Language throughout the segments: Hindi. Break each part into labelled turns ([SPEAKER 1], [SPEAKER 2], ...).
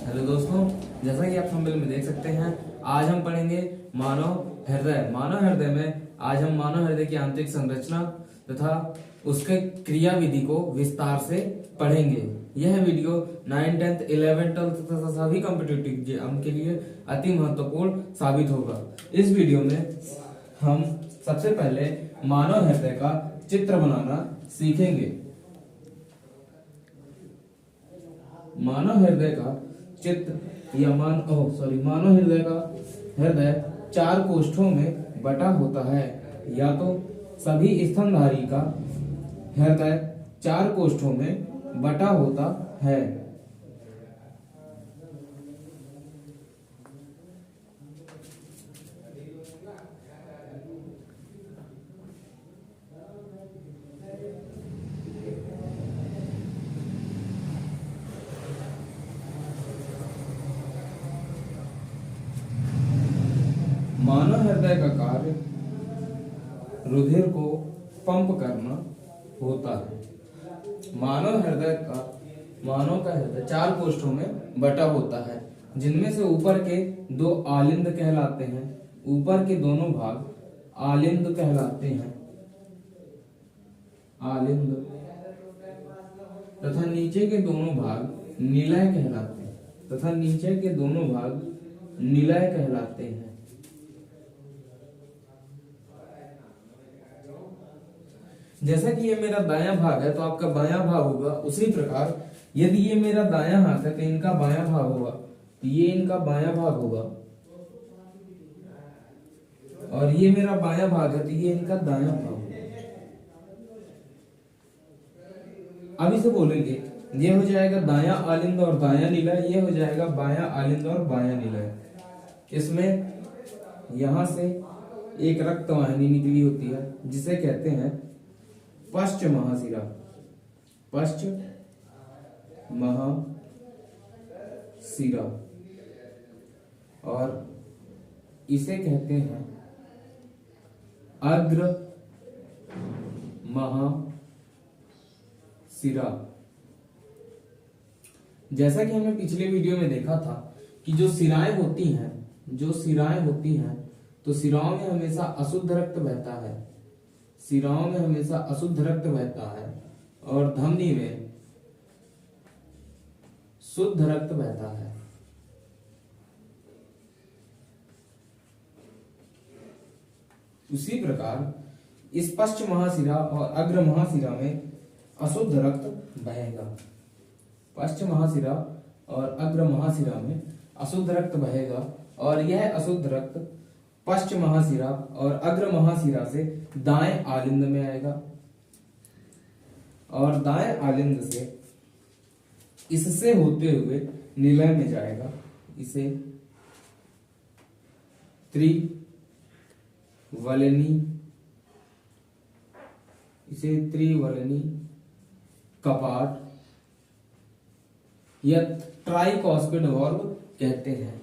[SPEAKER 1] हेलो दोस्तों, जैसा कि आप थंबनेल में देख सकते हैं, आज हम पढ़ेंगे मानव हृदय। मानव हृदय में आज हम मानव हृदय की आंतरिक संरचना तथा उसके क्रिया विधि को विस्तार से पढ़ेंगे। यह वीडियो 9, 10, 11, 12 तथा सभी कॉम्पिटिटिव एग्जाम के लिए अति महत्वपूर्ण साबित होगा। इस वीडियो में हम सबसे पहले मानव हृदय का चित्र बनाना सीखेंगे। मानव हृदय का चित्र या मानव हृदय का हृदय 4 कोष्ठों में बटा होता है। या तो सभी स्तनधारी का हृदय 4 कोष्ठों में बटा होता है। मानव हृदय का कार्य रुधिर को पंप करना होता है। मानव का हृदय 4 कोष्ठों में बटा होता है, जिनमें से ऊपर के 2 आलिंद कहलाते हैं। ऊपर के दोनों भाग आलिंद कहलाते हैं, आलिंद, तथा नीचे के दोनों भाग निलय कहलाते हैं, तथा नीचे के दोनों भाग निलय कहलाते हैं। जैसा कि ये मेरा दायां भाग है तो आपका बायां भाग होगा, उसी प्रकार यदि ये मेरा दायां हाथ है तो इनका बायां भाग होगा, तो ये इनका बायां भाग होगा, और ये मेरा बायां भाग है तो ये इनका दायां भाग होगा। अब इसे बोलेंगे, ये हो जाएगा दायां आलिंद और दायां निलय, ये हो जाएगा बायां आलिंद और बायां निलय। इसमें यहां से एक रक्त वाहिनी निकली होती है जिसे कहते हैं पश्च महाशिरा। पश्च महाशिरा, और इसे कहते हैं अग्र महाशिरा। जैसा कि हमने पिछले वीडियो में देखा था कि जो सिराएं होती हैं तो सिराओं में हमेशा अशुद्ध रक्त बहता है, सिराओं में हमेशा अशुद्ध रक्त बहता है, और धमनी में शुद्ध रक्त बहता है। उसी प्रकार इस पश्च महाशिरा और अग्र महाशिरा में अशुद्ध रक्त बहेगा। पश्च महाशिरा और अग्र महाशिरा में अशुद्ध रक्त बहेगा, और यह अशुद्ध रक्त पश्च महाशिरा और अग्र महाशिरा से दाएं आलिंद में आएगा, और दाएं आलिंद से इससे होते हुए निलय में जाएगा। इसे त्रिवलनी कपाट या ट्राइकॉस्पिड वाल्व कहते हैं।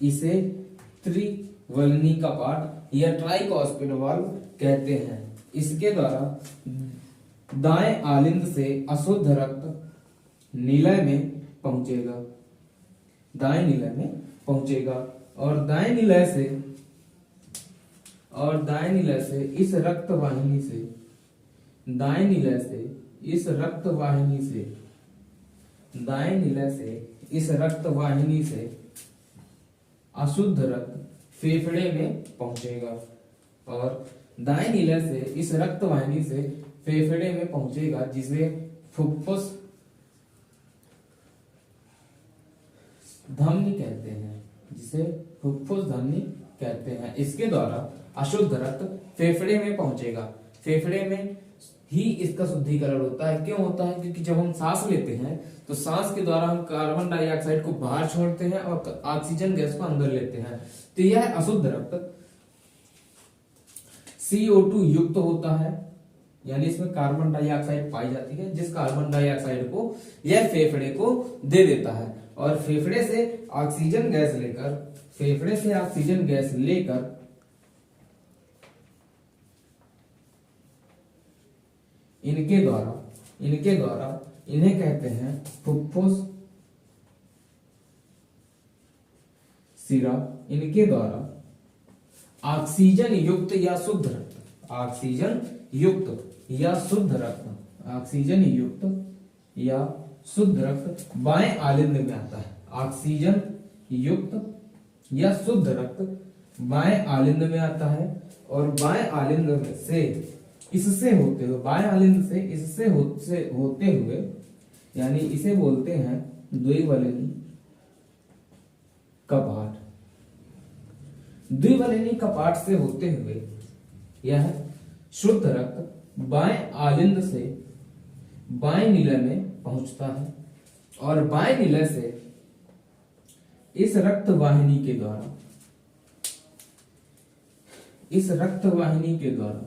[SPEAKER 1] इसे त्रिवलनी कपाट या ट्राइकॉस्पिड वाल्व कहते हैं। इसके द्वारा दाएं आलिंद से अशुद्ध रक्त निलय में पहुंचेगा, दाएं निलय में पहुंचेगा, और दाएं निलय से इस रक्त वाहिनी से, दाएं निलय से इस रक्त वाहिनी से अशुद्ध रक्त फेफड़े में पहुंचेगा, और दाएं निलय से इस रक्त वाहिनी से फेफड़े में पहुंचेगा, जिसे फुफ्फुस धमनी कहते हैं, जिसे फुफ्फुस धमनी कहते हैं। इसके द्वारा अशुद्ध रक्त फेफड़े में पहुंचेगा। फेफड़े में ही इसका शुद्धिकरण होता है। क्यों होता है? क्योंकि जब हम सांस लेते हैं तो सांस के द्वारा हम कार्बन डाइऑक्साइड को बाहर छोड़ते हैं और ऑक्सीजन गैस को अंदर लेते हैं। तो यह अशुद्ध रक्त CO2 युक्त होता है, यानी इसमें कार्बन डाइऑक्साइड पाई जाती है, जिस कार्बन डाइऑक्साइड को यह फेफड़े को दे देता है, और फेफड़े से ऑक्सीजन गैस लेकर इनके द्वारा इन्हें कहते हैं फुफ्फुस सिरा, इनके द्वारा ऑक्सीजन युक्त या शुद्ध रक्त, ऑक्सीजन युक्त या शुद्ध रक्त, ऑक्सीजन युक्त या शुद्ध रक्त बाएं आलिंद में आता है। ऑक्सीजन युक्त या शुद्ध रक्त बाएं आलिंद में आता है और बाएं आलिंद में से इससे होते हुए, बाएं आलिंद से इससे होते हुए, यानी इसे बोलते हैं द्विवलनी कपाट। द्विवलनी कपाट से होते हुए यह शुद्ध रक्त बाएं आलिंद से बाएं निलय में पहुंचता है और बाएं निलय से इस रक्त वाहिनी के द्वारा, इस रक्त वाहिनी के द्वारा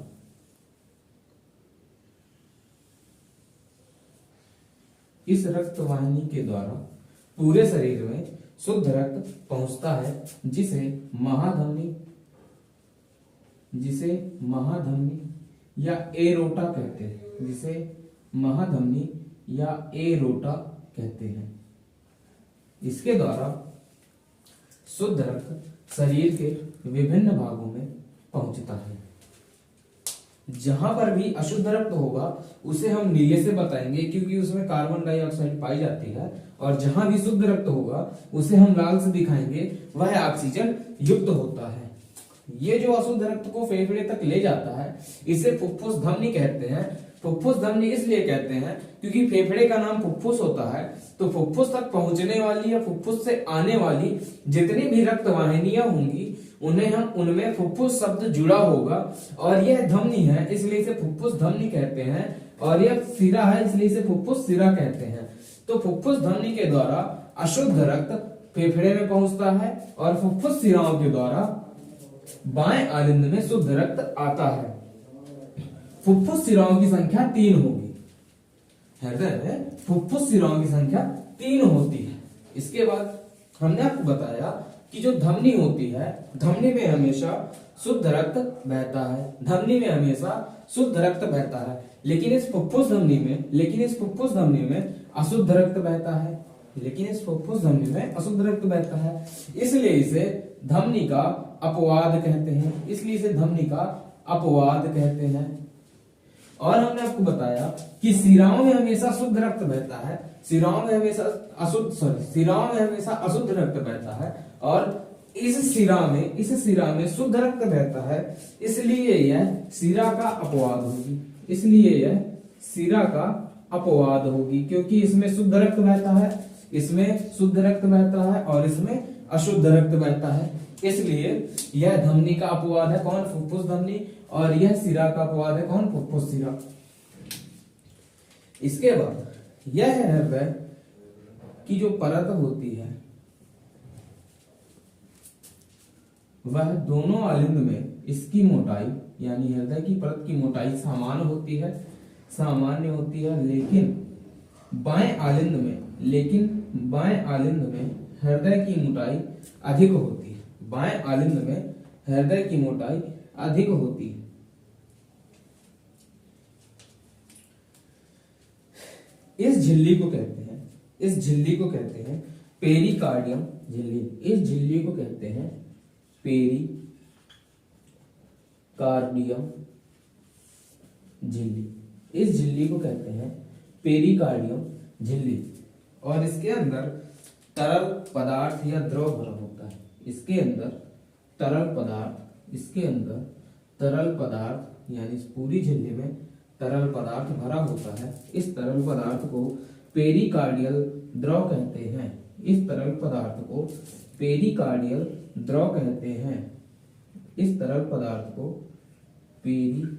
[SPEAKER 1] इस रक्त वाहिनी के द्वारा पूरे शरीर में शुद्ध रक्त पहुंचता है, जिसे महाधमनी, जिसे महाधमनी या एरोटा कहते हैं, जिसे महाधमनी या एरोटा कहते हैं। इसके द्वारा शुद्ध रक्त शरीर के विभिन्न भागों में पहुंचता है। जहां पर भी अशुद्ध रक्त होगा उसे हम नीले से बताएंगे, क्योंकि उसमें कार्बन डाइऑक्साइड पाई जाती है, और जहां भी शुद्ध रक्त होगा उसे हम लाल से दिखाएंगे, वह ऑक्सीजन युक्त होता है। ये जो अशुद्ध रक्त को फेफड़े तक ले जाता है इसे फुफ्फुस धमनी कहते हैं। फुफ्फुस धमनी इसलिए कहते हैं क्योंकि फेफड़े का नाम फुफ्फुस होता है, तो फुफ्फुस तक पहुंचने वाली या फुफ्फुस से आने वाली जितनी भी रक्त वाहिनियां होंगी उनमें फुफ्फुस शब्द जुड़ा होगा, और यह धमनी है इसलिए इसे फुफ्फुस धमनी कहते हैं, और यह सिरा है इसलिए इसे फुफ्फुस सिरा कहते हैं। तो फुफ्फुस धमनी के द्वारा अशुद्ध रक्त फेफड़े में पहुंचता है और फुफ्फुस सिराओं के द्वारा बाएं आलिंद में शुद्ध रक्त आता है। फुफ्फुस सिराओं की संख्या 3 होगी। हृदय में फुफ्फुस सिराओं की संख्या 3 होती है। इसके बाद हमने आपको बताया कि जो धमनी होती है, धमनी में हमेशा शुद्ध रक्त बहता है, धमनी में हमेशा शुद्ध रक्त बहता है, लेकिन इस फुफ्फुस धमनी में अशुद्ध रक्त बहता है, लेकिन इस फुफ्फुस धमनी में अशुद्ध रक्त बहता है, इसलिए इसे धमनी का अपवाद कहते हैं, इसलिए इसे धमनी का अपवाद कहते हैं। और हमने आपको बताया कि सिराओं में हमेशा शुद्ध रक्त बहता है, सिराओं में हमेशा अशुद्ध रक्त बहता है, और इस सिरा में शुद्ध रक्त बहता है, इसलिए यह सिरा का अपवाद होगी, इसलिए यह सिरा का अपवाद होगी, क्योंकि इसमें शुद्ध रक्त बहता है, इसमें शुद्ध रक्त बहता है और इसमें अशुद्ध रक्त बहता है, इसलिए यह धमनी का अपवाद है कौन? फुफ्फुस धमनी, और यह सिरा का अपवाद है कौन? फुफ्फुस सिरा। इसके बाद यह हृदय की जो परत होती है वह दोनों आलिंद में इसकी मोटाई, यानी हृदय की परत की मोटाई सामान्य होती है, लेकिन बाएं आलिंद में हृदय की मोटाई अधिक होती है, बाएं आलिंद में हृदय की मोटाई अधिक होती है। इस झिल्ली को कहते हैं पेरिकार्डियम झिल्ली, इस झिल्ली को कहते हैं पेरिकार्डियम झिल्ली, इस झिल्ली को कहते हैं पेरिकार्डियम झिल्ली, और इसके अंदर तरल पदार्थ या द्रव भरा होता है, इसके अंदर तरल पदार्थ यानी इस पूरी झिल्ली में तरल पदार्थ भरा होता है। इस तरल पदार्थ को पेरिकार्डियल द्रव कहते हैं, इस तरल पदार्थ को पेरिकार्डियल द्रव कहते हैं, इस तरल पदार्थ को पेरिकार्डियल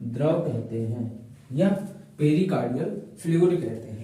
[SPEAKER 1] द्रव कहते हैं या पेरिकार्डियल फ्लूइड कहते हैं।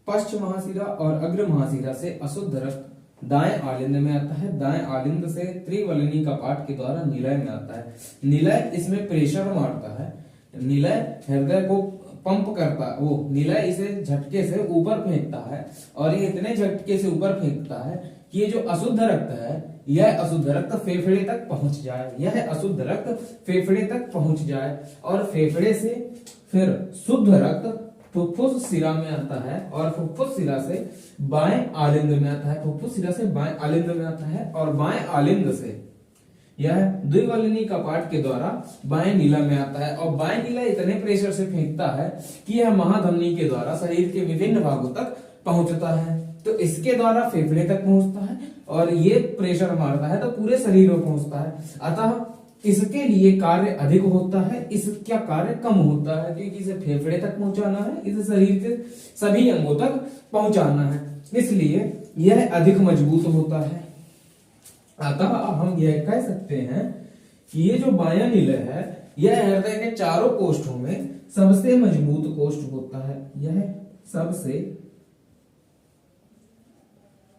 [SPEAKER 1] पश्च महाशिरा और अग्र महाशिरा से अशुद्ध रक्त दाएं आलिंद में आता है, दाएं आलिंद से त्रिवलनी कपाट के द्वारा निलय में आता है। निलय इसमें प्रेशर मारता है, निलय हृदय को पंप करता है, वो निलय इसे झटके से ऊपर फेंकता है और ये इतने झटके से ऊपर फेंकता है कि ये जो अशुद्ध रक्त है, यह अशुद्ध रक्त फेफड़े तक पहुंच जाए, यह अशुद्ध रक्त फेफड़े तक पहुंच जाए और फेफड़े से फिर शुद्ध रक्त फुफ्फुस शिरा में आता है और फुफ्फुस शिरा से बाएं आलिंद में आता है, फुफ्फुस शिरा से बाएं आलिंद में आता है और बाएं आलिंद से यह द्विवालिनी कपाट के द्वारा बाएं नीला में आता है और बाएं नीला इतने प्रेशर से फेंकता है कि यह महाधमनी के द्वारा शरीर के विभिन्न भागों तक पहुंचता है। तो इसके द्वारा फेफड़े तक पहुंचता है और ये प्रेशर मारता है तो पूरे शरीर में पहुंचता है। अतः इसके लिए कार्य अधिक होता है, इसका कार्य कम होता है, क्योंकि इसे फेफड़े तक पहुंचाना है, इसे शरीर के सभी अंगों तक पहुंचाना है, इसलिए यह अधिक मजबूत होता है। अतः हम यह कह सकते हैं कि ये जो बायां निलय है यह हृदय के चारों कोष्ठों में सबसे मजबूत कोष्ठ होता है, यह सबसे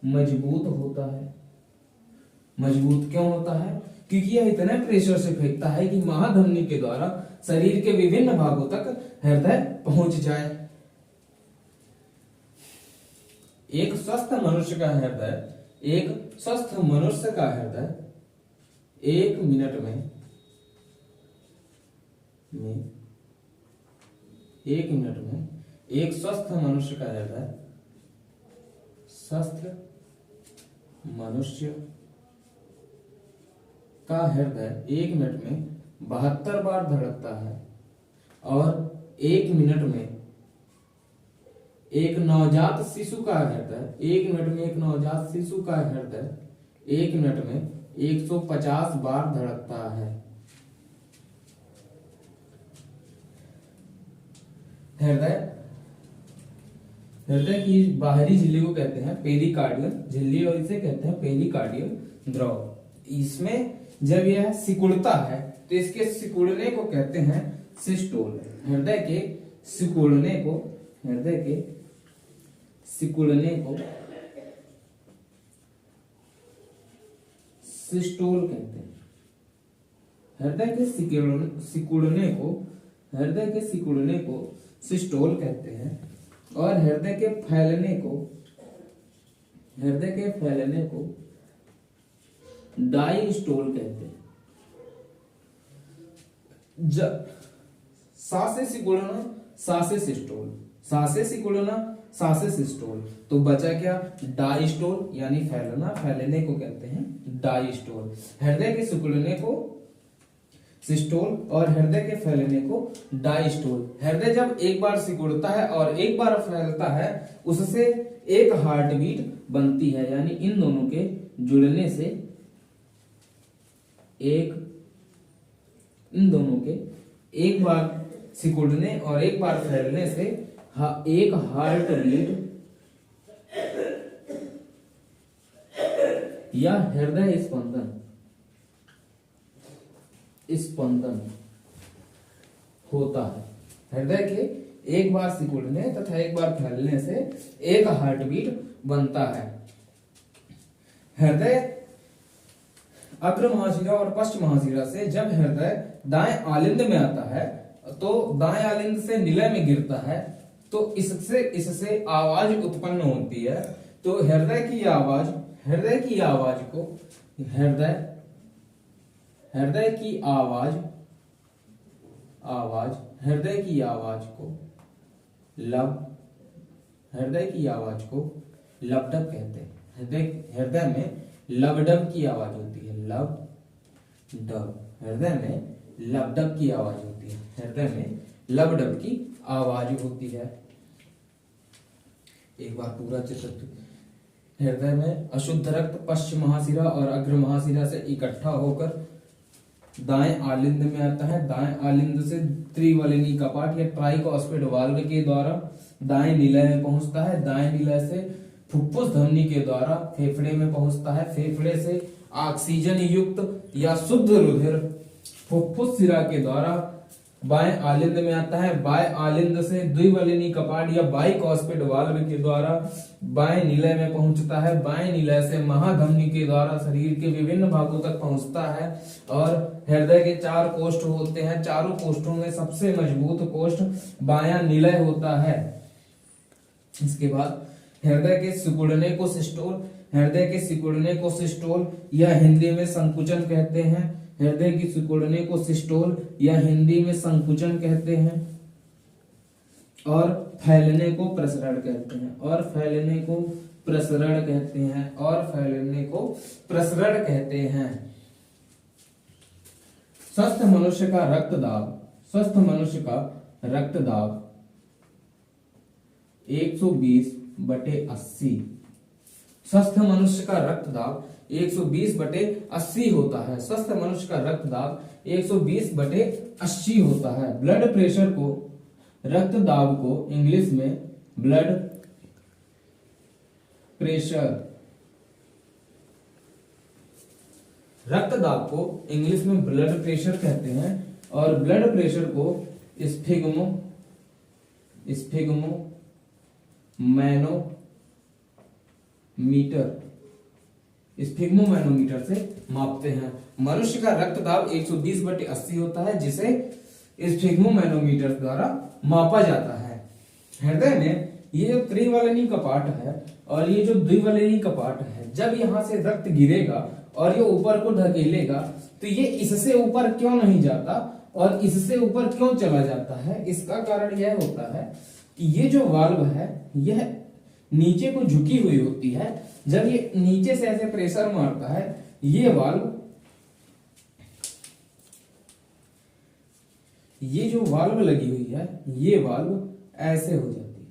[SPEAKER 1] मजबूत होता है। मजबूत क्यों होता है? क्योंकि यह इतने प्रेशर से फेंकता है कि महाधमनी के द्वारा शरीर के विभिन्न भागों तक हृदय पहुंच जाए। एक स्वस्थ मनुष्य का हृदय, एक स्वस्थ मनुष्य का हृदय 1 मिनट में 1 मिनट में एक स्वस्थ मनुष्य का हृदय, स्वस्थ मनुष्य का हृदय 1 मिनट में 72 बार धड़कता है और 1 मिनट में एक नवजात शिशु का हृदय, 1 मिनट में एक नवजात शिशु का हृदय 1 मिनट में 150 बार धड़कता है। हृदय की बाहरी झिल्ली को कहते हैं पेरिकार्डियल झिल्ली और इसे कहते हैं पेरिकार्डियल द्रव। इसमें जब यह सिकुड़ता है तो इसके सिकुड़ने को कहते हैं सिस्टोल। हृदय के सिकुड़ने को सिस्टोल कहते हैं। हृदय के सिकुड़ने को सिस्टोल कहते हैं और हृदय के फैलने को डायस्टोल कहते हैं। जब सांसें सिकुड़ना, सांसें सिस्टोल, सांसें सिकुड़ना, सांसें सिस्टोल, तो बचा क्या? डायस्टोल यानी फैलना, फैलने को कहते हैं डायस्टोल। हृदय के सिकुड़ने को सिस्टोल और हृदय के फैलने को डायस्टोल। हृदय जब एक बार सिकुड़ता है और एक बार फैलता है उससे एक हार्ट बीट बनती है, यानी इन दोनों के जुड़ने से इन दोनों के एक बार सिकुड़ने और एक बार फैलने से एक हार्ट बीट या हृदय स्पंदन होता है। हृदय के एक बार सिकुड़ने तथा एक बार फैलने से एक हार्ट बीट बनता है। हृदय अग्र महाशिरा और पश्च महाशिरा से जब हृदय दाएं आलिंद में आता है तो दाएं आलिंद से निलय में गिरता है तो इससे आवाज उत्पन्न होती है। तो हृदय की आवाज को लबडब कहते हैं। हृदय में लबडब की आवाज होती है, लबडब। हृदय में लबडब की आवाज होती है, हृदय में लबडब की आवाज होती है। एक बार पूरा चित्र। हृदय में अशुद्ध रक्त पश्चिम महाशिरा और अग्र महाशिरा से इकट्ठा होकर दाएं आलिंद में आता है। दाएं आलिंद से त्रिवालिनी कपाट या ट्राइकोस्पिड वाल्व के द्वारा दाएं निलय में पहुंचता है। दाएं निलय से फुफ्फुस धमनी के द्वारा फेफड़े में पहुंचता है। फेफड़े से ऑक्सीजन युक्त या शुद्ध रुधिर फुफ्फुस शिरा के द्वारा बाएं आलिंद में आता है। बाएं आलिंद से द्विवलिनी कपाट या बाइकॉस्पिड वाल्व के द्वारा बाएं निलय में पहुंचता है। बाएं निलय से महाधमनी के द्वारा शरीर के विभिन्न भागों तक पहुंचता है। और हृदय के 4 कोष्ठ होते हैं। चारों कोष्ठों में सबसे मजबूत कोष्ठ बायां निलय होता है। इसके बाद हृदय के सिकुड़ने को सिस्टोल, हृदय के सिकुड़ने को सिस्टोल या हिंदी में संकुचन कहते हैं। हृदय की सिकुड़ने को सिस्टोल या हिंदी में संकुचन कहते हैं। और फैलने को प्रसरण कहते हैं। और फैलने को प्रसरण कहते हैं। और फैलने को प्रसरण कहते हैं। स्वस्थ मनुष्य का रक्तदाब, स्वस्थ मनुष्य का रक्तदाब 120/80। स्वस्थ मनुष्य का रक्तदाब 120/80 होता है। स्वस्थ मनुष्य का रक्तदाब 120/80 होता है। ब्लड प्रेशर को, रक्तदाब को इंग्लिश में ब्लड प्रेशर, रक्तदाब को इंग्लिश में ब्लड प्रेशर कहते हैं। और ब्लड प्रेशर को स्फिग्मोमैनोमीटर से मापते हैं। मनुष्य का रक्तदाब 120/80 होता है, जिसे स्फिग्मोमैनोमीटर द्वारा मापा जाता है। हृदय में ये जो त्रिवलिनी कपाट है और ये जो द्विवलिनी कपाट है, जब यहां से रक्त गिरेगा और ये ऊपर को ढकेलेगा तो ये इससे ऊपर क्यों नहीं जाता और इससे ऊपर क्यों चला जाता है? इसका कारण यह होता है कि ये जो वाल्व है यह नीचे को झुकी हुई होती है। जब ये नीचे से ऐसे प्रेशर मारता है, ये वाल्व, ये जो वाल्व लगी हुई है ये वाल्व ऐसे हो जाती है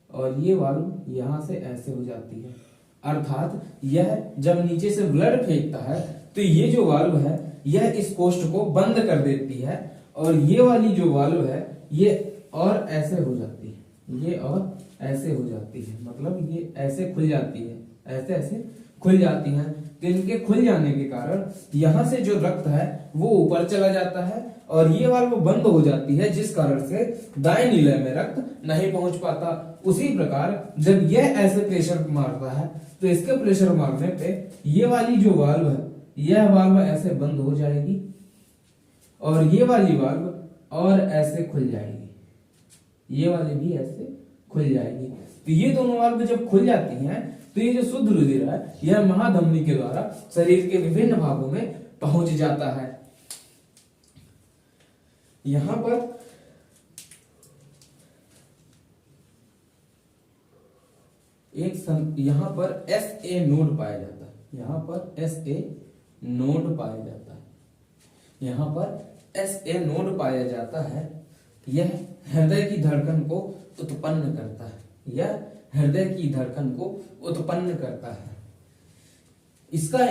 [SPEAKER 1] और ये वाल्व यहां से ऐसे हो जाती है। अर्थात यह जब नीचे से ब्लड फेंकता है तो ये जो वाल्व है यह इस कोष्ठ को बंद कर देती है और ये वाली जो वाल्व है ये और ऐसे हो जाती है, ये और ऐसे हो जाती है, मतलब ये ऐसे खुल जाती है, ऐसे ऐसे खुल जाती हैं। तो इनके खुल जाने के कारण यहां से जो रक्त है वो ऊपर चला जाता है और ये वाल्व बंद हो जाती है, जिस कारण से दाएं निलय में रक्त नहीं पहुंच पाता। उसी प्रकार जब यह ऐसे प्रेशर मारता है तो इसके प्रेशर मारने पे ये वाली जो वाल्व है यह वाल्व ऐसे बंद हो जाएगी और ये वाली वाल्व और ऐसे खुल जाएगी, ये वाली भी ऐसे खुल जाएगी। तो ये दोनों वाल्व जब खुल जाती हैं तो ये जो शुद्ध रुधिर है यह महाधमनी के द्वारा शरीर के विभिन्न भागों में पहुंच जाता है। यहां पर यहां पर SA नोड पाया जाता है, यहां पर SA नोड पाया जाता है, यहां पर SA नोड पाया जाता है। यह हृदय की धड़कन को उत्पन्न करता है, यह हृदय की धड़कन को उत्पन्न करता है। इसका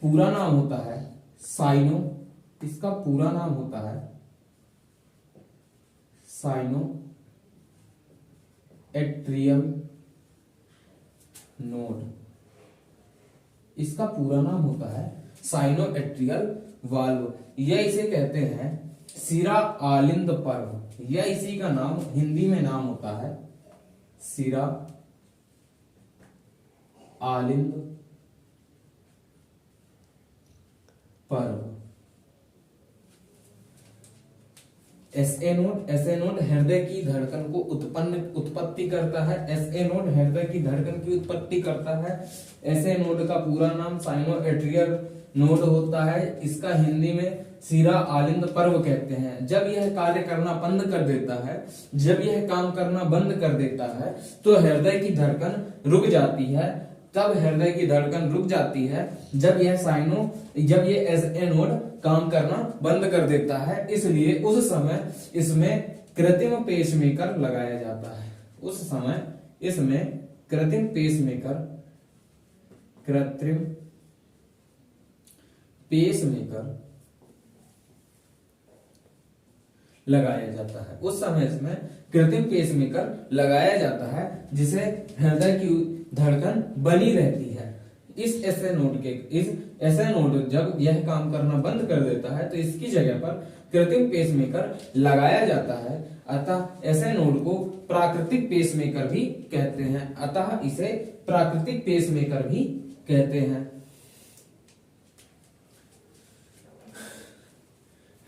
[SPEAKER 1] पूरा नाम होता है साइनो, इसका पूरा नाम होता है साइनो एट्रियल नोड, इसका पूरा नाम होता है साइनो एट्रियल वाल्व। यह इसे कहते हैं सिरा आलिंद पर्व, यह इसी का नाम हिंदी में नाम होता है सिरा आलिंद पर्व। SA नोड हृदय की धड़कन को उत्पत्ति करता है, SA नोड हृदय की धड़कन की उत्पत्ति करता है। SA नोड का पूरा नाम साइनो एट्रियल नोड होता है, इसका हिंदी में सिरा आलिंद पर्व कहते हैं। जब यह कार्य करना बंद कर देता है, जब यह काम करना बंद कर देता है तो हृदय की धड़कन रुक जाती है। तब हृदय की धड़कन रुक जाती है जब ये SA नोड काम करना बंद कर देता है। इसलिए उस समय इसमें कृत्रिम पेसमेकर लगाया जाता है, उस समय इसमें कृत्रिम पेसमेकर लगाया जाता है, उस समय इसमें कृत्रिम पेसमेकर लगाया जाता है जिसे हृदय की धड़कन बनी रहती है। इस SA नोड जब यह काम करना बंद कर देता है तो इसकी जगह पर कृत्रिम पेसमेकर लगाया जाता है, अतः ऐसे नोड को प्राकृतिक पेसमेकर भी कहते हैं। अतः इसे प्राकृतिक पेसमेकर भी कहते हैं।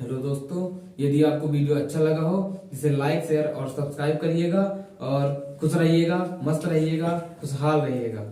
[SPEAKER 1] हेलो दोस्तों, यदि आपको वीडियो अच्छा लगा हो इसे लाइक, शेयर और सब्सक्राइब करिएगा और खुश रहिएगा, मस्त रहिएगा, खुशहाल रहिएगा।